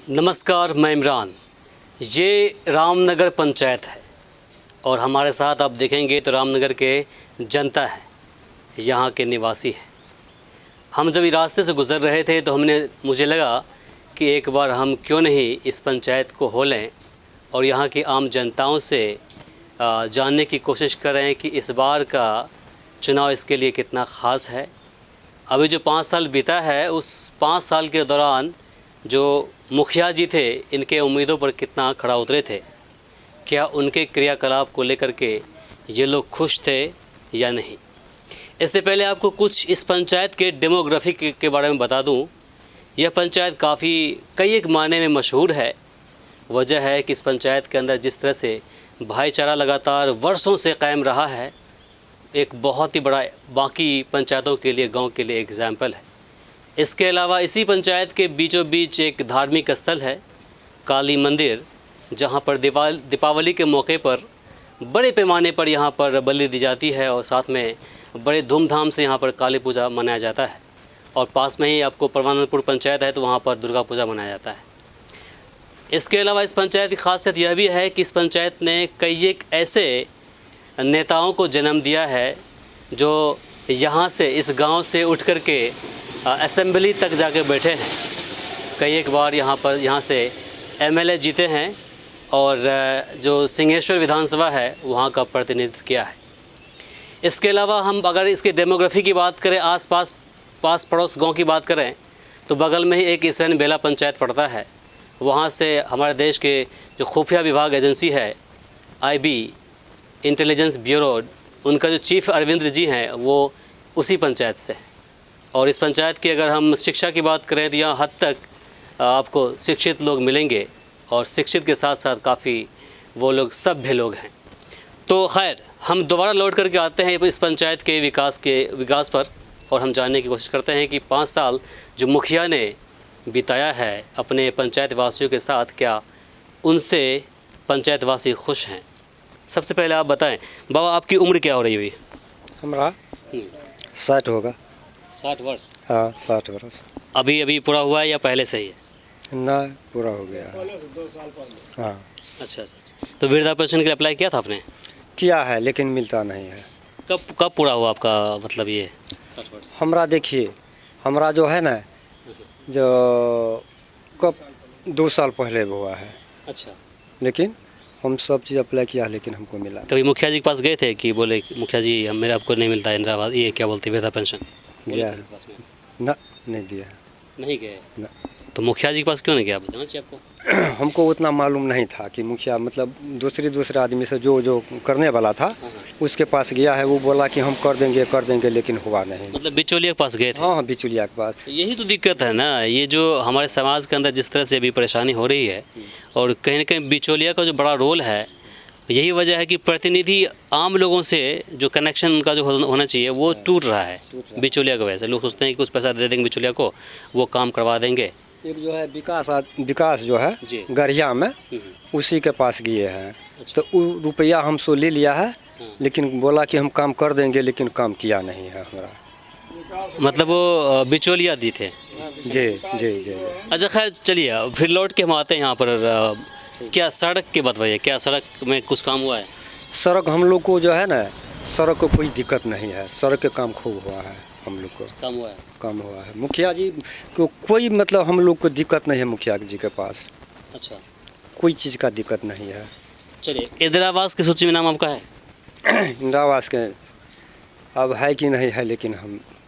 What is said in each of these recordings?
नमस्कार, मैं इमरान। ये रामनगर पंचायत है और हमारे साथ आप देखेंगे तो रामनगर के जनता है, यहाँ के निवासी हैं। हम जब इस रास्ते से गुज़र रहे थे तो मुझे लगा कि एक बार हम क्यों नहीं इस पंचायत को हो लें और यहाँ की आम जनताओं से जानने की कोशिश करें कि इस बार का चुनाव इसके लिए कितना ख़ास है। अभी जो 5 साल बीता है, उस 5 साल के दौरान जो मुखिया जी थे, इनके उम्मीदों पर कितना खरा उतरे थे, क्या उनके क्रियाकलाप को लेकर के ये लोग खुश थे या नहीं। इससे पहले आपको कुछ इस पंचायत के डेमोग्राफी के बारे में बता दूं। यह पंचायत कई एक मायने में मशहूर है। वजह है कि इस पंचायत के अंदर जिस तरह से भाईचारा लगातार वर्षों से कायम रहा है, एक बहुत ही बड़ा बाकी पंचायतों के लिए, गांव के लिए एग्जाम्पल है। इसके अलावा इसी पंचायत के बीचों बीच एक धार्मिक स्थल है, काली मंदिर, जहां पर दीपावली के मौके पर बड़े पैमाने पर यहां पर बलि दी जाती है और साथ में बड़े धूमधाम से यहां पर काली पूजा मनाया जाता है। और पास में ही आपको परमानंदपुर पंचायत है, तो वहां पर दुर्गा पूजा मनाया जाता है। इसके अलावा इस पंचायत की खासियत यह भी है कि इस पंचायत ने कई एक ऐसे नेताओं को जन्म दिया है जो यहाँ से, इस गांव से उठ कर के असेंबली तक जाके बैठे हैं। कई एक बार यहाँ से एमएलए जीते हैं और जो सिंहेश्वर विधानसभा है वहाँ का प्रतिनिधित्व किया है। इसके अलावा हम अगर इसके डेमोग्राफी की बात करें, पास पड़ोस गांव की बात करें, तो बगल में ही एक इसरन बेला पंचायत पड़ता है। वहाँ से हमारे देश के जो खुफिया विभाग एजेंसी है, आईबी, इंटेलिजेंस ब्यूरो, उनका जो चीफ अरविंद जी हैं, वो उसी पंचायत से है। और इस पंचायत की अगर हम शिक्षा की बात करें तो यहाँ हद तक आपको शिक्षित लोग मिलेंगे और शिक्षित के साथ साथ काफ़ी वो लोग सभ्य लोग हैं। तो खैर, हम दोबारा लौट करके आते हैं इस पंचायत के विकास पर और हम जानने की कोशिश करते हैं कि 5 साल जो मुखिया ने बिताया है अपने पंचायत वासियों के साथ, क्या उनसे पंचायत वासी खुश हैं। सबसे पहले आप बताएं बाबा, आपकी उम्र क्या हो रही है? हमारा 60 होगा। 60 वर्ष? हाँ, 60 वर्ष। अभी पूरा हुआ है या पहले से ही है? ना, पूरा हो गया है। 2 साल पहले। हाँ। अच्छा। तो वृद्धा पेंशन के लिए अप्लाई किया था आपने? किया है लेकिन मिलता नहीं है। कब पूरा हुआ आपका, मतलब ये 60 वर्ष? हमरा देखिए, हमरा जो है ना, जो कब 2 साल पहले हुआ है। अच्छा। लेकिन हम सब चीज़ अप्लाई किया लेकिन हमको मिला। कभी मुखिया जी के पास गए थे कि बोले मुखिया जी मेरे आपको नहीं मिलता है इंदिरा आवास, ये क्या बोलते वृद्धा पेंशन? गया है ना, नहीं दिया है। नहीं गए ना। तो मुखिया जी के पास क्यों नहीं गया, बताना चाहिए आपको। हमको उतना मालूम नहीं था कि मुखिया, मतलब दूसरे आदमी से जो करने वाला था उसके पास गया है। वो बोला कि हम कर देंगे लेकिन हुआ नहीं। मतलब बिचौलिया के पास गए थे? हाँ, बिचौलिया के पास। यही तो दिक्कत है ना, ये जो हमारे समाज के अंदर जिस तरह से अभी परेशानी हो रही है, और कहीं ना कहीं बिचौलिया का जो बड़ा रोल है, यही वजह है कि प्रतिनिधि आम लोगों से जो कनेक्शन उनका जो होना चाहिए वो टूट रहा है बिचौलिया की वजह से। लोग सोचते हैं कि कुछ पैसा दे देंगे बिचौलिया को, वो काम करवा देंगे। एक जो है विकास जो है गढ़िया में, उसी के पास गए हैं। अच्छा। तो रुपया हमसे ले लिया है, लेकिन बोला कि हम काम कर देंगे, लेकिन काम किया नहीं है हमारा। मतलब वो बिचौलिया दी थे? जी। अच्छा, खैर चलिए फिर लौट के हम आते हैं यहाँ पर। क्या सड़क की बताइए, क्या सड़क में कुछ काम हुआ है? सड़क हम लोग को जो है ना, सड़क को कोई दिक्कत नहीं है। सड़क के काम खूब हुआ है। हम लोग को काम हुआ है। मुखिया जी को कोई, मतलब हम लोग को दिक्कत नहीं है मुखिया जी के पास। अच्छा, कोई चीज़ का दिक्कत नहीं है। चलिए, इंदिरा आवास की सूची में नाम आपका है? इंदिरा आवास के अब है कि नहीं है, लेकिन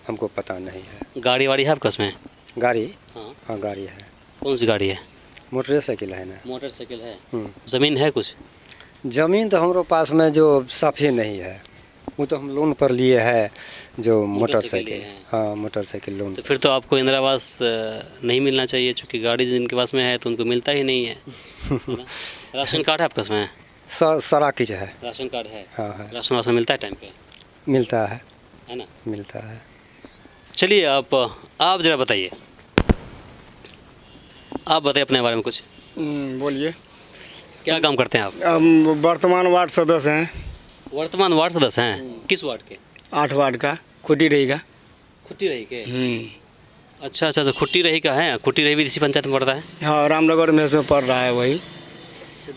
हमको पता नहीं है। गाड़ी वाड़ी है आपके उसमें? गाड़ी? हाँ, गाड़ी है। कौन सी गाड़ी है? मोटरसाइकिल है ना। मोटरसाइकिल है। ज़मीन है कुछ? ज़मीन तो हमारे पास में जो साफे नहीं है, वो तो हम लोन पर लिए है, जो मोटरसाइकिल। हाँ, मोटरसाइकिल लोन। तो फिर तो आपको इंदिरा आवास नहीं मिलना चाहिए, क्योंकि गाड़ी जिनके पास में है तो उनको मिलता ही नहीं है। राशन कार्ड है आपके उसमें? सारा चीज़ है। राशन कार्ड है? हाँ है। राशन मिलता है टाइम पे? मिलता है ना? मिलता है। चलिए, आप ज़रा बताइए, आप बताइए अपने बारे में कुछ। बोलिए, क्या काम करते हैं आप? वर्तमान वार्ड सदस्य हैं। वर्तमान वार्ड सदस्य हैं? किस वार्ड के? 8 वार्ड का, खुटी रहेगा। खुट्टी रही के? अच्छा अच्छा, तो खुट्टी रही का है, खुट्टी रही भी इसी पंचायत में पड़ता है। हाँ, रामनगर में इसमें पड़ रहा है वही।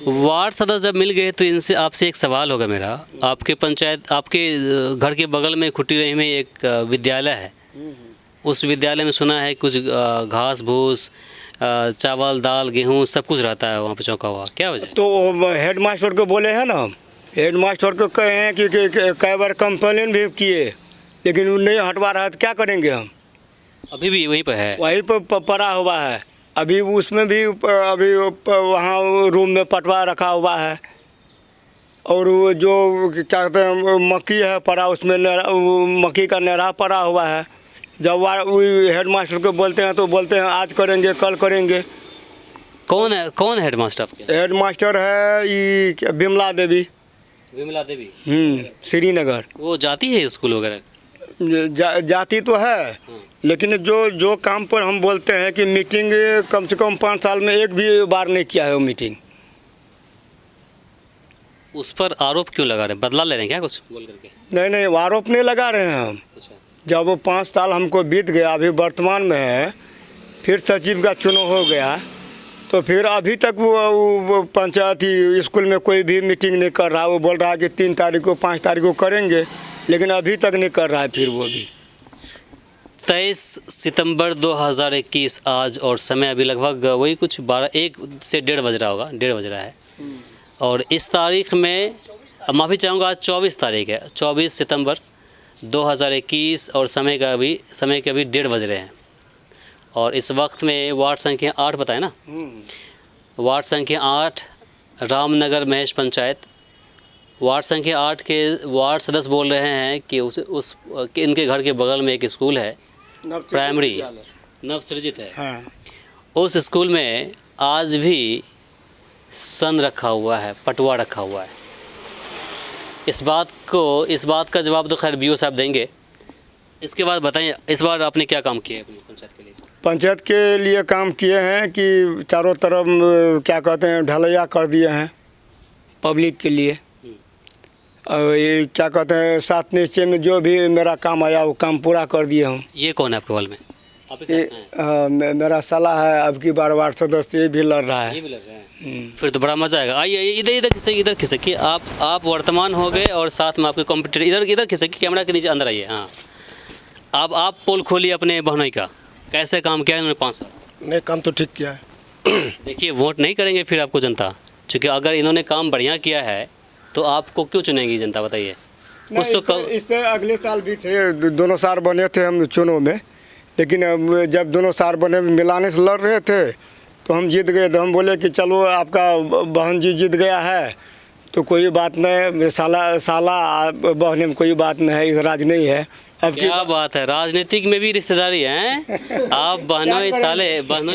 वार्ड सदस्य जब मिल गए तो इनसे आपसे एक सवाल होगा मेरा, आपके पंचायत आपके घर के बगल में खुट्टी रही में एक विद्यालय है, उस विद्यालय में सुना है कुछ घास भूस चावल दाल गेहूँ सब कुछ रहता है वहाँ पे चौंका हुआ, क्या वजह? तो हेड मास्टर को बोले हैं ना, हेड मास्टर को कहे हैं कि कई बार कंप्लेन भी किए, लेकिन वो नहीं हटवा रहा है, तो क्या करेंगे हम? अभी भी वहीं पर है? वहीं पर पड़ा हुआ है अभी, उसमें भी अभी वहाँ रूम में पटवा रखा हुआ है। और वो जो क्या कहते हैं मक्की है पड़ा, उसमें मक्की का नेरा पड़ा हुआ है। जब हेड मास्टर को बोलते हैं तो बोलते हैं आज करेंगे कल करेंगे। कौन है हेड मास्टर आपके? हेड मास्टर है ये विमला देवी। विमला देवी? श्रीनगर। वो जाती है स्कूल वगैरह? जाती तो है, लेकिन जो काम पर हम बोलते हैं कि मीटिंग कम से कम 5 साल में एक भी बार नहीं किया है वो मीटिंग। उस पर आरोप क्यों लगा रहे हैं? बदला ले रहे हैं क्या कुछ बोल करके? नहीं, वो आरोप नहीं लगा रहे हैं हम। अच्छा। जब वो 5 साल हमको बीत गया, अभी वर्तमान में है, फिर सचिव का चुनाव हो गया, तो फिर अभी तक वो पंचायती स्कूल में कोई भी मीटिंग नहीं कर रहा। वो बोल रहा है कि 3 तारीख को 5 तारीख को करेंगे, लेकिन अभी तक नहीं कर रहा है। फिर वो भी 23 सितंबर 2021 आज, और समय अभी लगभग वही कुछ 1 से 1:30 बज रहा होगा, 1:30 बज रहा है। और इस तारीख में माफ़ी चाहूँगा, आज 24 तारीख है, 24 सितंबर 2021, और समय के अभी 1:30 बज रहे हैं। और इस वक्त में वार्ड संख्या 8 बताए ना, वार्ड संख्या 8 रामनगर महेश पंचायत, वार्ड संख्या 8 के वार्ड सदस्य बोल रहे हैं कि इनके घर के बगल में एक स्कूल है, प्राइमरी नवसृजित है। हाँ। उस स्कूल में आज भी सन रखा हुआ है, पटवा रखा हुआ है। इस बात का जवाब तो खैर बीओ साहब देंगे। इसके बाद बताइए, इस बार आपने क्या काम किया है अपनी पंचायत के लिए? पंचायत के लिए काम किए हैं कि चारों तरफ क्या कहते हैं ढलैया कर दिए हैं पब्लिक के लिए। और ये क्या कहते हैं 7 निश्चय में जो भी मेरा काम आया वो काम पूरा कर दिए हम। ये कौन है आपके बगल में? मेरा साला है, अब की बार वार्ड सदस्य ये भी लड़ रहा है। ये भी लड़ रहा है। फिर तो बड़ा मजा आएगा। आइए इधर खिसकिए, आप वर्तमान हो गए और साथ में आपके कॉम्पिटिटर। इधर खिसकिए, कैमरा के नीचे अंदर आइए। हाँ, अब आप पोल खोलिए अपने बहनोई का, कैसे काम किया है इन्होंने 5 साल? नहीं, काम तो ठीक किया है। देखिए, वोट नहीं करेंगे फिर आपको जनता, क्योंकि अगर इन्होंने काम बढ़िया किया है तो आपको क्यों चुनेगी जनता, बताइए कुछ तो। इससे अगले साल भी थे, दोनों साल बने थे हम चुनाव में, लेकिन जब दोनों साल बने मिलाने से लड़ रहे थे तो हम जीत गए। तो हम बोले कि चलो आपका बहन जी जीत गया है तो कोई बात नहीं, साला बहन में कोई बात नहीं है, इस राज नहीं है। अब क्या बात है, राजनीतिक में भी रिश्तेदारी है। आप बहनों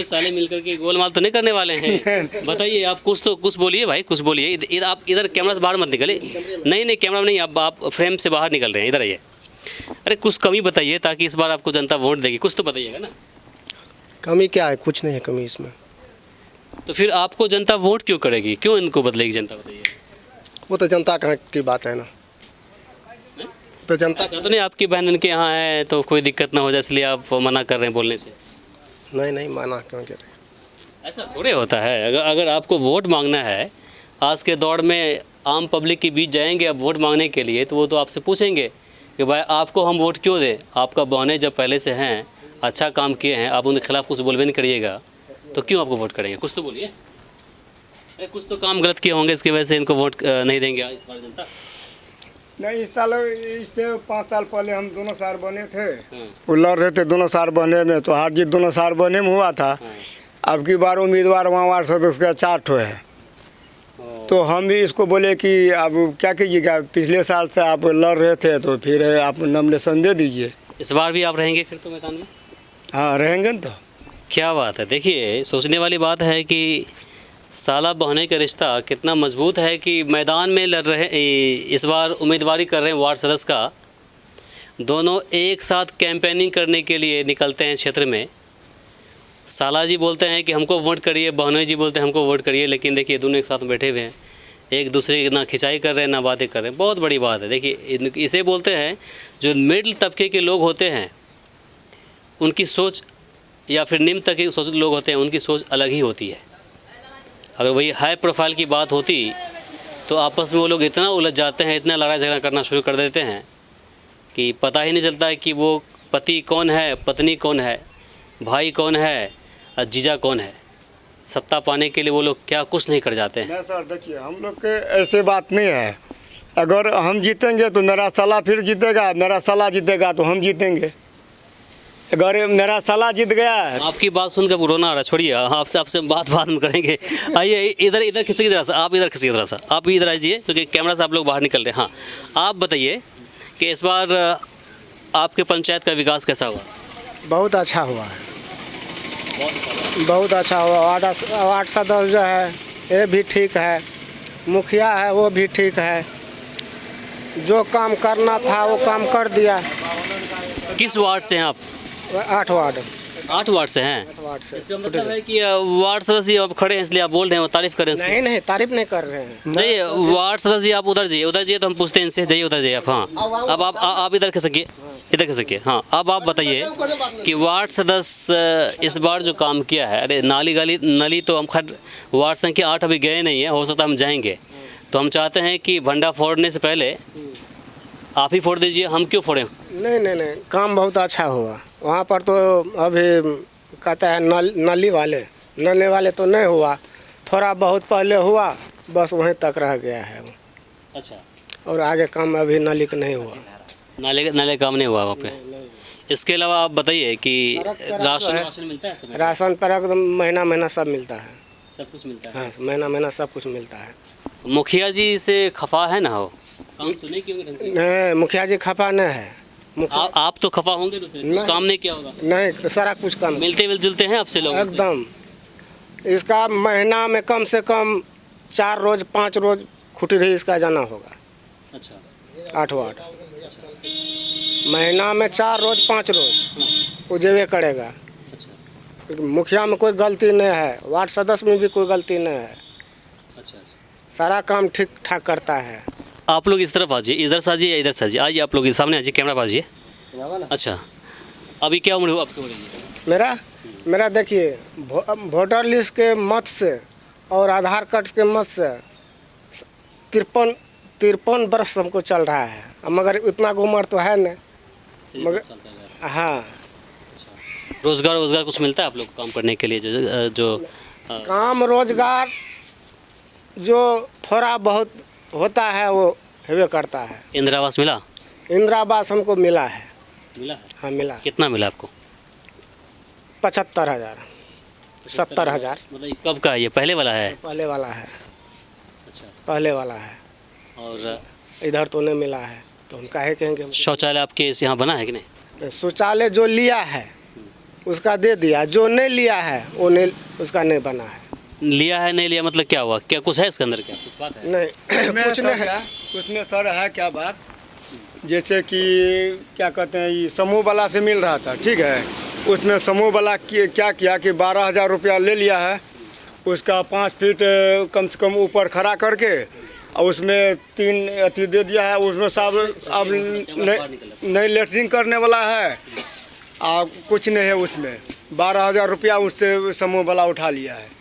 साले मिलकर के गोलमाल तो नहीं करने वाले हैं? बताइए, आप कुछ बोलिए भाई, कुछ बोलिए। आप इधर कैमरा से बाहर मत निकले। नहीं कैमरा नहीं, आप फ्रेम से बाहर निकल रहे हैं, इधर आइए। अरे कुछ कमी बताइए ताकि इस बार आपको जनता वोट देगी, कुछ तो बताइएगा ना। कमी क्या है? कुछ नहीं है कमी इसमें। तो फिर आपको जनता वोट क्यों करेगी, क्यों इनको बदलेगी जनता, बताइए। वो तो जनता की बात है ना, तो जनता ऐसा तो नहीं आपकी बहन इनके यहाँ है तो कोई दिक्कत ना हो जाए इसलिए आप मना कर रहे हैं बोलने से? नहीं माना क्यों कह रहे? ऐसा थोड़े होता है। अगर आपको वोट मांगना है, आज के दौर में आम पब्लिक के बीच जाएंगे अब वोट मांगने के लिए, तो वो तो आपसे पूछेंगे कि भाई आपको हम वोट क्यों दें। आपका बहनें जब पहले से हैं, अच्छा काम किए हैं, आप उनके खिलाफ कुछ बोलबे नहीं करिएगा तो क्यों आपको वोट करेंगे? कुछ तो बोलिए। अरे कुछ तो काम गलत किए होंगे, इसकी वजह से इनको वोट नहीं देंगे इस बार जनता। नहीं, इससे 5 साल पहले हम दोनों सार बने थे, वो लड़ रहे थे दोनों सार बने में, तो हार जीत दोनों सार बने में हुआ था। अब की बार उम्मीदवार वहाँ वार्ड सदस्य का 4 ठो है, तो हम भी इसको बोले कि अब क्या कीजिएगा, पिछले साल से आप लड़ रहे थे तो फिर आप नॉमिनेशन दे दीजिए। इस बार भी आप रहेंगे फिर तो मैदान में? हाँ, रहेंगे न। तो क्या बात है। देखिए, सोचने वाली बात है कि साला बहने का रिश्ता कितना मजबूत है कि मैदान में लड़ रहे, इस बार उम्मीदवारी कर रहे हैं वार्ड सदस्य का। दोनों एक साथ कैंपेनिंग करने के लिए निकलते हैं क्षेत्र में। साला जी बोलते हैं कि हमको वोट करिए, बहनोई जी बोलते हैं हमको वोट करिए, लेकिन देखिए दोनों एक साथ बैठे हुए हैं, एक दूसरे की ना खिंचाई कर रहे हैं ना बातें कर रहे हैं। बहुत बड़ी बात है। देखिए, इसे बोलते हैं जो मिडिल तबके के लोग होते हैं, उनकी सोच या फिर निम्न तक के सोच लोग होते हैं, उनकी सोच अलग ही होती है। अगर वही हाई प्रोफाइल की बात होती तो आपस में वो लोग इतना उलझ जाते हैं, इतना लड़ाई झगड़ा करना शुरू कर देते हैं कि पता ही नहीं चलता है कि वो पति कौन है, पत्नी कौन है, भाई कौन है और जीजा कौन है। सत्ता पाने के लिए वो लोग क्या कुछ नहीं कर जाते हैं। नहीं सर, देखिए हम लोग के ऐसे बात नहीं है। अगर हम जीतेंगे तो मेरा साला फिर जीतेगा, मेरा साला जीतेगा तो हम जीतेंगे। अगर मेरा साला जीत गया है, आपकी बात सुनकर रोना आ रहा है, छोड़िए आपसे बात बाद में करेंगे। आइए इधर खिसकी जरा सा, आप इधर खिसकी जरा सा, आप भी इधर आइए क्योंकि कैमरा से आप लोग बाहर निकल रहे हैं। हाँ, आप बताइए कि इस बार आपके पंचायत का विकास कैसा हुआ? बहुत अच्छा हुआ है, बहुत अच्छा हुआ। वार्ड सदस्य जो है ये भी ठीक है, मुखिया है वो भी ठीक है, जो काम करना था वो काम कर दिया। किस वार्ड से हैं आप? 8 वार्ड 8 वार्ड से हैं। 8 वार्ड से। इसका मतलब है कि वार्ड सदस्य आप खड़े हैं इसलिए आप बोल रहे हैं, वो तारीफ करें इसकी। नहीं नहीं, तारीफ नहीं कर रहे हैं। जाइए वार्ड सदस्य, आप उधर जाइए तो हम पूछते हैं इनसे। जाइए उधर जाइए आप। हाँ, अब आप इधर खिसकिए, इधर खिसकिए। हाँ, अब आप बताइए कि वार्ड सदस्य इस बार जो काम किया है, अरे नली तो हम खैर वार्ड संख्या 8 अभी गए नहीं है, हो सकता है हम जाएंगे। तो हम चाहते हैं कि भंडा फोड़ने से पहले आप ही फोड़ दीजिए, हम क्यों फोड़ें? नहीं नहीं नहीं, काम बहुत अच्छा हुआ वहाँ पर। तो अभी कहता है नली वाले तो नहीं हुआ, थोड़ा बहुत पहले हुआ, बस वहीं तक रह गया है वो। अच्छा, और आगे काम अभी नली का नहीं हुआ। नाले काम नहीं हुआ वहाँ पे। इसके अलावा आप बताइए कि राशन मिलता है समय? राशन पर एकदम महीना सब मिलता है, सब कुछ मिलता है। हाँ महीना सब कुछ मिलता है। मुखिया जी से खफा है ना? हो काम तो नहीं किए ढंग से? नहीं, मुखिया जी खफा नहीं है। आप तो खफा होंगे, कुछ काम नहीं किया होगा। नहीं, सारा कुछ काम मिलते जुलते हैं आपसे लोग एकदम। इसका महीना में कम से कम 4 रोज 5 रोज खुटी रही इसका जाना होगा। अच्छा, 8 वार्ड महीना में 4 रोज 5 रोज वो जेबे करेगा। अच्छा, मुखिया में कोई गलती नहीं है, वार्ड सदस्य में भी कोई गलती नहीं है, अच्छा। सारा काम ठीक ठाक करता है। आप लोग इस तरफ आ जाइए, इधर से आ जाइए या इधर से आ जाइए। आइए आप लोग सामने आ जाइए, कैमरा पर आ जाइए। अच्छा, अभी क्या उम्र आपकी हो रही है? मेरा देखिए, वोटर लिस्ट के मत से और आधार कार्ड के मत से 53 वर्ष हमको चल रहा है, मगर इतना उम्र तो है नहीं, मगर हाँ। रोजगार कुछ मिलता है आप लोग को काम करने के लिए? जो काम रोजगार जो थोड़ा बहुत होता है वो हेवे करता है। इंदिरा आवास मिला? इंदिरा आवास हमको मिला है। मिला है? हाँ मिला। कितना मिला आपको? 75,000 70,000। मतलब कब का है ये? पहले वाला है? पहले वाला है। अच्छा, पहले वाला है। और इधर तो नहीं मिला है, तो हम काहे कहेंगे। शौचालय आपके यहाँ बना है कि नहीं? शौचालय जो लिया है उसका दे दिया, जो नहीं लिया है वो नहीं, उसका नहीं बना है। लिया है नहीं लिया मतलब क्या हुआ? क्या कुछ है इसके अंदर? क्या कुछ बात है? नहीं कुछ नहीं है। उसमें सर है क्या बात, जैसे कि क्या कहते हैं, ये समूह वाला से मिल रहा था, ठीक है। उसमें समूह वाला क्या किया कि 12,000 रुपया ले लिया है, उसका 5 फीट कम से कम ऊपर खड़ा करके और उसमें 3 अथी दे दिया है। उसमें सब अब नहीं लेटरिंग करने वाला है और कुछ नहीं है। उसमें 12,000 रुपया उससे समूह वाला उठा लिया है।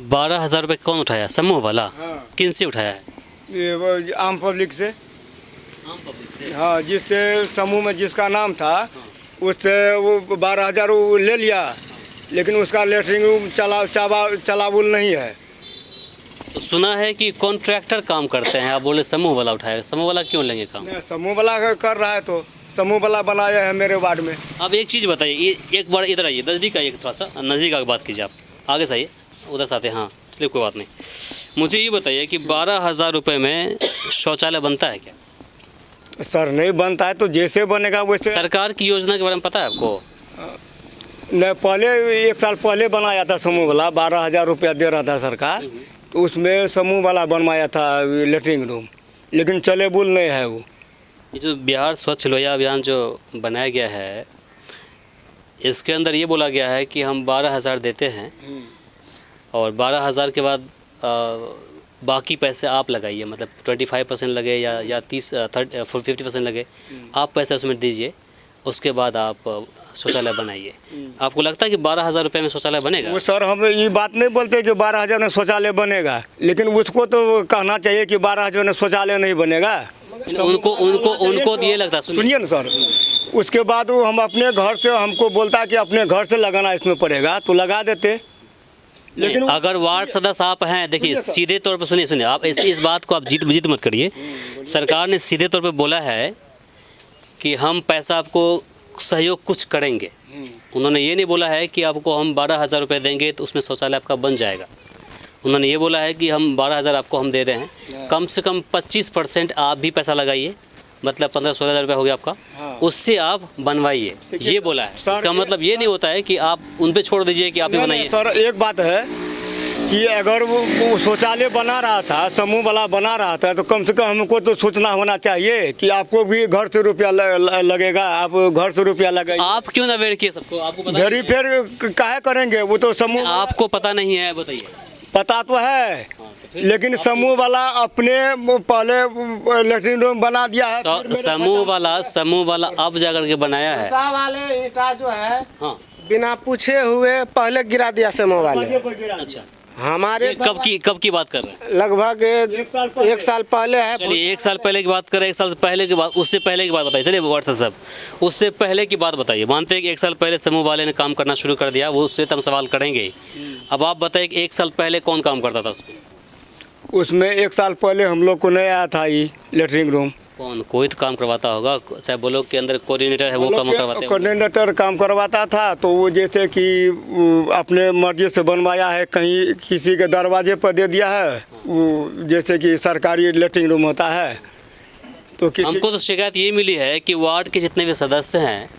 12,000 रुपये कौन उठाया? समूह वाला? हाँ। किन से उठाया है? ये वो आम पब्लिक से। आम पब्लिक से? हाँ, जिससे समूह में जिसका नाम था उससे वो 12,000 वो ले लिया, लेकिन उसका लेटरिंग चलाबुल नहीं है। तो सुना है कि कॉन्ट्रैक्टर काम करते हैं, आप बोले समूह वाला उठाएगा। समूह वाला क्यों लेंगे काम? नहीं, समूह वाला कर रहा है तो समूह वाला बनाया है मेरे वार्ड में। अब एक चीज़ बताइए, एक बार इधर आइए, नज़दीक आइए, थोड़ा सा नज़दीक आकर बात कीजिए। आप आगे से आइए, उधर से आते हैं। हाँ चलिए, कोई बात नहीं। मुझे ये बताइए कि 12,000 रुपये में शौचालय बनता है क्या? सर नहीं बनता है, तो जैसे बनेगा वैसे। सरकार की योजना के बारे में पता है आपको? नहीं, पहले 1 साल पहले बनाया था समूह वाला, 12,000 रुपया दे रहा था सरकार, तो उसमें समूह वाला बनवाया था लेटरिंग रूम, लेकिन चलेबुल नहीं है वो। ये जो बिहार स्वच्छ लोहिया अभियान जो बनाया गया है, इसके अंदर ये बोला गया है कि हम 12,000 देते हैं और 12,000 के बाद बाकी पैसे आप लगाइए, मतलब 25% लगे या 50% लगे, आप पैसे उसमें दीजिए उसके बाद आप शौचालय बनाइए। आपको लगता है कि 12,000 रुपये में शौचालय बनेगा? वो सर हम ये बात नहीं बोलते कि 12,000 में शौचालय बनेगा, लेकिन उसको तो कहना चाहिए कि 12,000 में शौचालय नहीं बनेगा। उनको ये लगता है, सुनिए ना सर, उसके बाद वो हम अपने घर से, हमको बोलता कि अपने घर से लगाना इसमें पड़ेगा, तो लगा देते। लेकिन अगर वार्ड सदस्य आप हैं, देखिए सीधे तौर पर सुनिए आप इस बात को आप जीत मत करिए। सरकार ने सीधे तौर पर बोला है कि हम पैसा आपको सहयोग कुछ करेंगे। उन्होंने ये नहीं बोला है कि आपको हम 12,000 रुपये देंगे तो उसमें शौचालय आपका बन जाएगा। उन्होंने ये बोला है कि हम 12,000 आपको हम दे रहे हैं, कम से कम 25% आप भी पैसा लगाइए, मतलब 15-16 हज़ार रुपये हो गया आपका, उससे आप बनवाइए, ये बोला है। इसका मतलब ये नहीं होता है कि आप उन पे छोड़ दीजिए कि आप ही बनाइए। सर एक बात है कि अगर वो शौचालय बना रहा था, समूह वाला बना रहा था, तो कम से कम हमको तो सूचना होना चाहिए कि आपको भी घर से रुपया लगेगा, आप घर से रुपया लगाइए। आप क्यों ना अवेयर किए सबको? आपको पता घरी फिर काहे करेंगे, वो तो समूह। आपको पता नहीं है, बताइए। पता तो है, लेकिन समूह वाला अपने पहले लेटरिन रूम बना दिया है। समूह वाला अब जाकर के बनाया है। वाले ईटा जो है हाँ, बिना पूछे हुए पहले गिरा दिया समूह वाले। अच्छा, हमारे कब की बात कर रहे हैं? लगभग 1 साल पहले है। चलिए 1 साल पहले की बात करें, 1 साल पहले की बात, उससे पहले की बात बताइए। चलिए व्हाट्सएप साहब, उससे पहले की बात बताइए। मानते हैं कि 1 साल पहले समूह वाले ने काम करना शुरू कर दिया, वो उससे तो हम सवाल करेंगे। अब आप बताइए कि 1 साल पहले कौन काम करता था उसमें? उसमें 1 साल पहले हम लोग को नहीं आया था ये लेटरिन रूम। कोई तो काम करवाता होगा, चाहे ब्लॉक के अंदर कोऑर्डिनेटर है वो काम करवाते हैं। कोऑर्डिनेटर काम करवाता था, तो वो जैसे कि अपने मर्जी से बनवाया है, कहीं किसी के दरवाजे पर दे दिया है, वो जैसे कि सरकारी लेटरिन रूम होता है। तो हमको तो शिकायत ये मिली है कि वार्ड के जितने भी सदस्य हैं,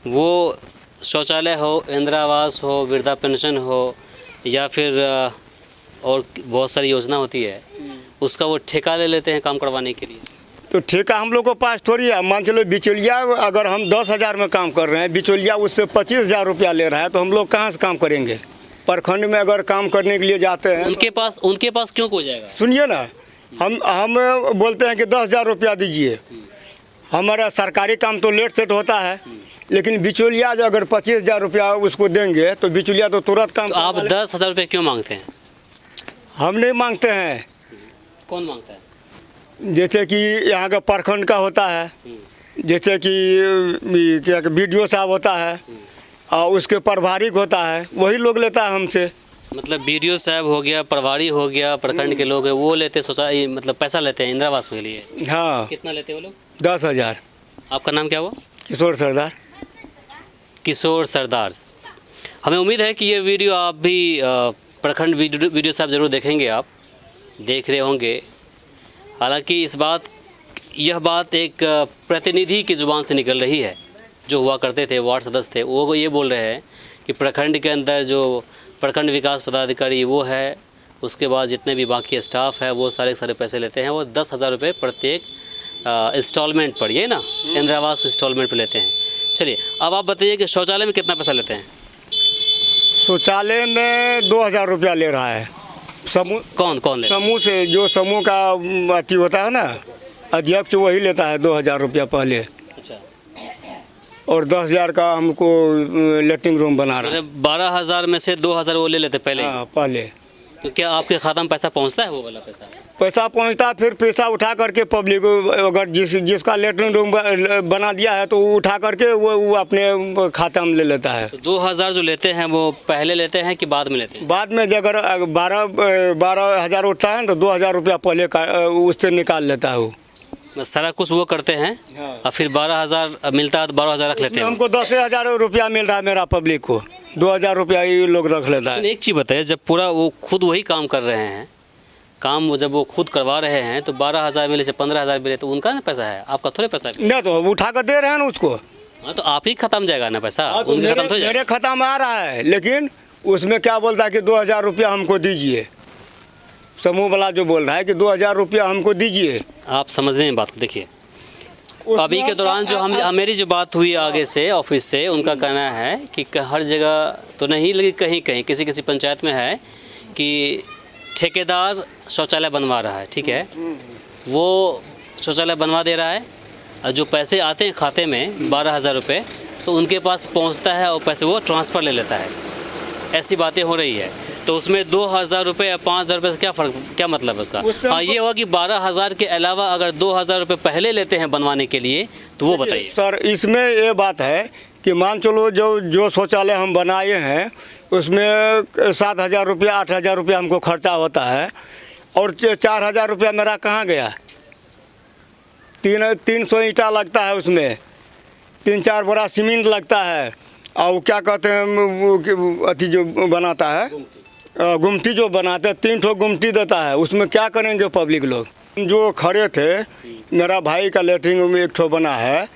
वो शौचालय हो, इंदिरा आवास हो, वृद्धा पेंशन हो, या फिर और बहुत सारी योजना होती है, उसका वो ठेका ले लेते हैं काम करवाने के लिए। तो ठेका हम लोग के पास थोड़ी है। मान चलो बिचौलिया, अगर हम 10,000 में काम कर रहे हैं, बिचौलिया उससे 25,000 रुपया ले रहा है, तो हम लोग कहाँ से काम करेंगे? प्रखंड में अगर काम करने के लिए जाते हैं, उनके पास क्यों हो जाएगा? सुनिए ना, हम बोलते हैं कि 10,000 रुपया दीजिए, हमारा सरकारी काम तो लेट सेट होता है, लेकिन बिचौलिया जो अगर 25,000 रुपया उसको देंगे तो बिचौलिया तो तुरंत काम। तो आप 10,000 रुपये क्यों मांगते हैं? हम नहीं मांगते हैं। कौन मांगता है? जैसे कि यहाँ का प्रखंड का होता है, जैसे कि क्या BDO साहब होता है, और उसके प्रभारी होता है, वही लोग लेता है हमसे। मतलब BDO साहब हो गया, प्रभारी हो गया, प्रखंड के लोग हैं, वो लेते शौचालय, मतलब पैसा लेते हैं इंदिरा आवास के लिए। हाँ। कितना लेते हैं वो लोग? 10,000। आपका नाम क्या हुआ? किशोर सरदार। किशोर सरदार। हमें उम्मीद है कि ये वीडियो आप भी प्रखंड BDO साहब ज़रूर देखेंगे, आप देख रहे होंगे। हालांकि यह बात एक प्रतिनिधि की ज़ुबान से निकल रही है। जो हुआ करते थे वार्ड सदस्य थे, वो ये बोल रहे हैं कि प्रखंड के अंदर जो प्रखंड विकास पदाधिकारी वो है, उसके बाद जितने भी बाकी स्टाफ है, वो सारे पैसे लेते हैं। वो 10,000 रुपये प्रत्येक इंस्टॉलमेंट पर, ये ना इंदिरा आवास इंस्टॉलमेंट पर लेते हैं। चलिए अब आप बताइए कि शौचालय में कितना पैसा लेते हैं? शौचालय में 2,000 रुपया ले रहा है समूह। कौन ले? समूह से, जो समूह का अति होता है ना, अध्यक्ष, वही लेता है 2,000 रुपया पहले। अच्छा। और 10,000 का हमको लेटरिन रूम बना रहा है। 12,000 में से 2,000 वो ले लेते पहले? हाँ, पहले। तो क्या आपके खाता में पैसा पहुंचता है, वो वाला पैसा? पैसा पहुंचता, फिर पैसा उठा करके पब्लिक, अगर जिसका लेटरिन रूम बना दिया है तो वो उठा करके वो अपने खाता में ले लेता है। तो 2,000 जो लेते हैं वो पहले लेते हैं कि बाद में लेते हैं? बाद में अगर 12,000 उठता है तो 2,000 रुपया पहले उससे निकाल लेता है वो। सारा कुछ वो करते हैं। हाँ। और फिर 12,000 मिलता है तो 12,000 रख लेते हैं। हमको 10,000 रुपया मिल रहा है, मेरा पब्लिक को 2,000 रुपया ये लोग रख लेता है। एक चीज़ बताइए, जब पूरा वो खुद वही काम कर रहे हैं, काम वो जब वो खुद करवा रहे हैं, तो 12,000 मिले से 15,000 मिले, तो उनका ना पैसा है, आपका थोड़े पैसा है? नहीं, तो उठा कर दे रहे हैं ना उसको। हाँ, तो आप ही खत्म जाएगा ना पैसा, तो उनके खत्म हो जाएगा। मेरे खाता में आ रहा है, लेकिन उसमें क्या बोलता है कि 2,000 रुपया हमको दीजिए। समूह वाला जो बोल रहा है कि 2,000 रुपया हमको दीजिए। आप समझने में बात को देखिए। अभी के दौरान जो मेरी जो बात हुई आगे से ऑफिस से, उनका कहना है कि हर जगह तो नहीं, लेकिन कहीं कहीं किसी पंचायत में है कि ठेकेदार शौचालय बनवा रहा है, ठीक है, वो शौचालय बनवा दे रहा है, और जो पैसे आते हैं खाते में 12,000 रुपये, तो उनके पास पहुंचता है और पैसे वो ट्रांसफ़र ले लेता है। ऐसी बातें हो रही है। तो उसमें 2,000 रुपये या 5,000 रुपये से क्या फ़र्क, क्या मतलब है उसका? हाँ, ये हुआ कि 12,000 के अलावा अगर 2,000 रुपये पहले लेते हैं बनवाने के लिए, तो वो बताइए। सर इसमें ये बात है कि मान चलो जो शौचालय हम बनाए हैं उसमें 7,000 रुपया 8,000 रुपया हमको खर्चा होता है, और 4,000 रुपया मेरा कहाँ गया? 300 ईंटा लगता है, उसमें 3-4 बोरा सीमेंट लगता है, और क्या कहते हैं वो अथी जो बनाता है, गुमटी जो बनाते हैं, 3 ठो गुमटी देता है। उसमें क्या करेंगे पब्लिक लोग? जो खड़े थे, मेरा भाई का लेटरिन में 1 ठो बना है,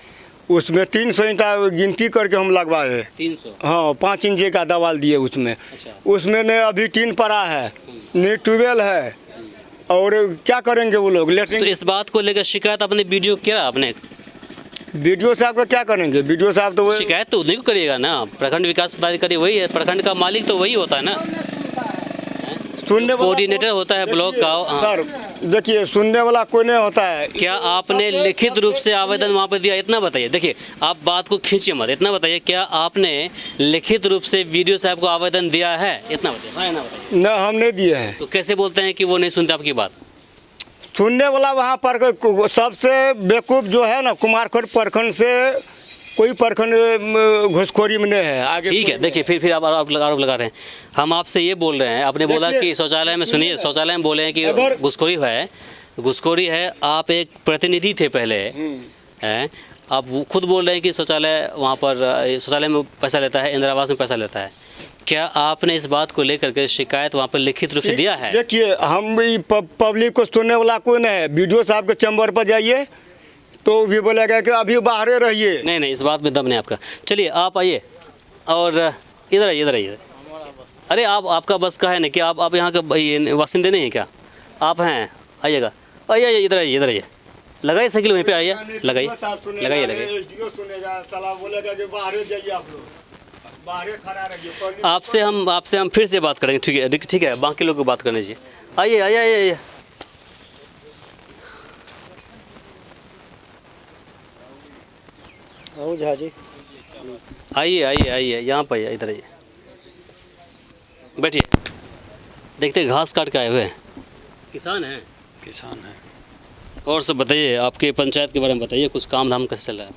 उसमें 300 ईंटा गिनती करके हम लगवाए। 300? हाँ, 5 इंच का दवाल दिए उसमें। अच्छा। उसमें ने अभी टीन पड़ा है, नहीं ट्यूबवेल है, और क्या करेंगे वो लोग? लेटरिन। तो इस बात को लेकर शिकायत आपने वीडियो किया? आपने बीडीओ साहब का क्या करेंगे? बीडीओ साहब तो वो शिकायत तो उन्हीं को करिएगा ना, प्रखंड विकास पदाधिकारी वही है, प्रखंड का मालिक तो वही होता है ना, सुनने वाला कोऑर्डिनेटर होता है ब्लॉक का। हाँ। सर देखिए, सुनने वाला कोई नहीं होता है। क्या आपने लिखित रूप से आवेदन वहाँ पर दिया? इतना बताइए। देखिए, आप बात को खींचिए मत, इतना बताइए, क्या आपने लिखित रूप से वीडियो साहब को आवेदन दिया है? इतना बताइए। हाँ, ना बताइए। न, हम नहीं दिए हैं। तो कैसे बोलते हैं कि वो नहीं सुनते आपकी बात? सुनने वाला वहाँ पर सबसे बेवकूफ़ जो है ना, कुमारखंड प्रखंड से कोई प्रखंड घुसखोरी में नहीं है। आगे ठीक है, देखिए, फिर आप आरोप लगा रहे हैं। हम आपसे ये बोल रहे हैं, आपने बोला कि शौचालय में, सुनिए, शौचालय में बोले हैं कि घुसखोरी है। आप एक प्रतिनिधि थे पहले, हैं, आप वो खुद बोल रहे हैं कि शौचालय वहाँ पर, शौचालय में पैसा लेता है, इंदिरा आवास में पैसा लेता है। क्या आपने इस बात को लेकर के शिकायत वहाँ पर लिखित रूप से दिया है? देखिए, हम पब्लिक को सुनने वाला कोई नहीं है। बीडीओ साहब के चैम्बर पर जाइए तो भी बोलेगा कि अभी बाहर रहिए। नहीं, इस बात में दम नहीं आपका। चलिए, आप आइए और इधर आइए। अरे आपका बस का है ना कि आप यहाँ के वासिंदे नहीं हैं क्या? आप हैं, आइएगा, आइए, इधर आइए। लगाइए साइकिल वहीं पे, आइए, लगाइए। आपसे हम फिर से बात करेंगे, ठीक है, बाकी लोग को बात करने दीजिए। आइए। झा जी, आइए, यहाँ पर आइए, इधर आइए, बैठिए। देखते हैं, घास काट के आए हुए हैं, किसान हैं। और सब बताइए, आपके पंचायत के बारे में बताइए, कुछ काम धाम कैसे चल रहा है?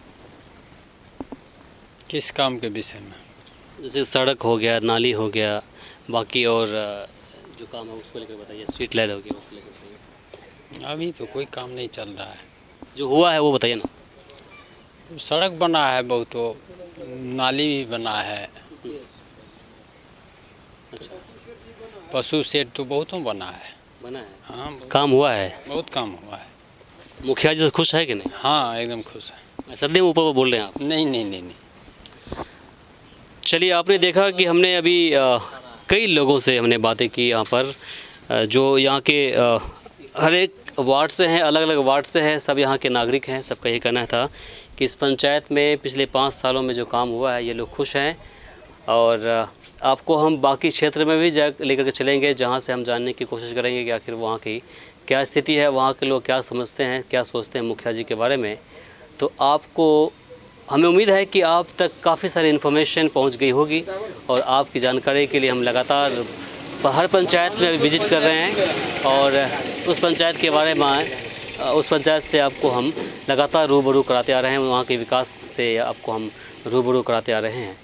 किस काम के विषय में? जैसे सड़क हो गया, नाली हो गया, बाकी और जो काम है उसको लेकर बताइए, स्ट्रीट लाइट हो गया, उसको लेकर बताइए। अभी तो कोई काम नहीं चल रहा है। जो हुआ है वो बताइए ना। सड़क बना है बहुत, तो नाली भी बना है। अच्छा, पशु शेड तो बहुतों बना है। हाँ, काम हुआ है, बहुत काम हुआ है। मुखिया जी से खुश है कि नहीं? हाँ, एकदम खुश है। सदैव ऊपर बोल रहे हैं आप? नहीं। चलिए, आपने देखा कि हमने अभी कई लोगों से हमने बातें की यहाँ पर, जो यहाँ के हर एक वार्ड से हैं, अलग अलग वार्ड से हैं, सब यहाँ के नागरिक हैं। सबका ये कहना था कि इस पंचायत में पिछले 5 सालों में जो काम हुआ है, ये लोग खुश हैं। और आपको हम बाकी क्षेत्र में भी जा लेकर के चलेंगे, जहाँ से हम जानने की कोशिश करेंगे कि आखिर वहाँ की क्या स्थिति है, वहाँ के लोग क्या समझते हैं, क्या सोचते हैं मुखिया जी के बारे में। तो आपको, हमें उम्मीद है कि आप तक काफ़ी सारी इन्फॉर्मेशन पहुंच गई होगी, और आपकी जानकारी के लिए हम लगातार हर पंचायत में विजिट कर रहे हैं, और उस पंचायत के बारे में, उस पंचायत से आपको हम लगातार रूबरू कराते आ रहे हैं, वहाँ के विकास से आपको हम रूबरू कराते आ रहे हैं।